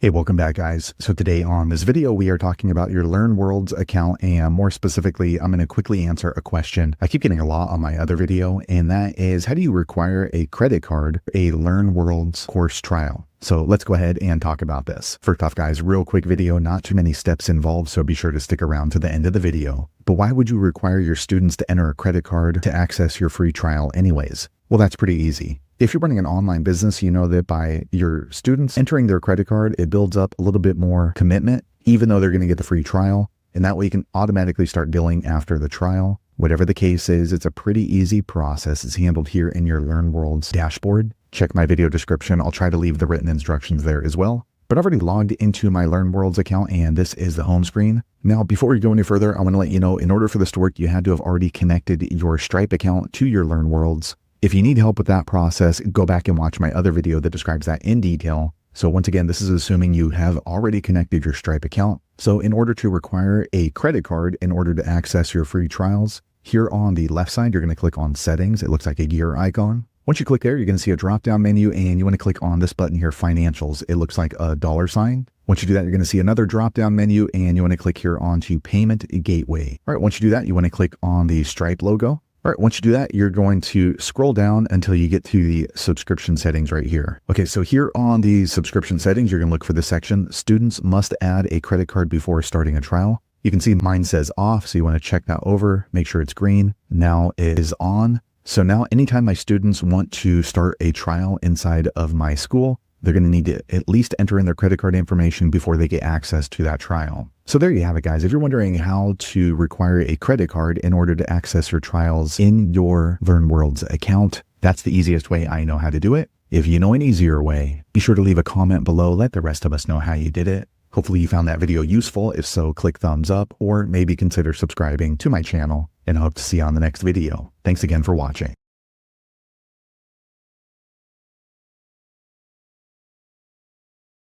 Hey, welcome back, guys. So today on this video, we are talking about your LearnWorlds account, and more specifically, I'm going to quickly answer a question I keep getting a lot on my other video, and that is, how do you require a credit card for a LearnWorlds course trial? So let's go ahead and talk about this. First off, guys, real quick video, not too many steps involved, so be sure to stick around to the end of the video. But why would you require your students to enter a credit card to access your free trial anyways? Well, that's pretty easy. If you're running an online business, you know that by your students entering their credit card, it builds up a little bit more commitment, even though they're going to get the free trial. And that way you can automatically start billing after the trial. Whatever the case is, it's a pretty easy process. It's handled here in your LearnWorlds dashboard. Check my video description. I'll try to leave the written instructions there as well. But I've already logged into my LearnWorlds account, and this is the home screen. Now, before we go any further, I want to let you know, in order for this to work, you had to have already connected your Stripe account to your LearnWorlds. If you need help with that process, go back and watch my other video that describes that in detail. So once again, this is assuming you have already connected your Stripe account. So in order to require a credit card in order to access your free trials, here on the left side, you're going to click on Settings. It looks like a gear icon. Once you click there, you're going to see a drop-down menu, and you want to click on this button here, Financials. It looks like a $sign. Once you do that, you're going to see another drop-down menu, and you want to click here onto Payment Gateway. All right, once you do that, you want to click on the Stripe logo. All right, once you do that, you're going to scroll down until you get to the subscription settings right here. Okay, so here on the subscription settings, you're going to look for the section, Students must add a credit card before starting a trial. You can see mine says off, so you want to check that over, make sure it's green. Now it is on. So now anytime my students want to start a trial inside of my school, they're going to need to at least enter in their credit card information before they get access to that trial. So there you have it, guys. If you're wondering how to require a credit card in order to access your trials in your LearnWorlds account, that's the easiest way I know how to do it. If you know an easier way, be sure to leave a comment below. Let the rest of us know how you did it. Hopefully you found that video useful. If so, click thumbs up or maybe consider subscribing to my channel, and I hope to see you on the next video. Thanks again for watching.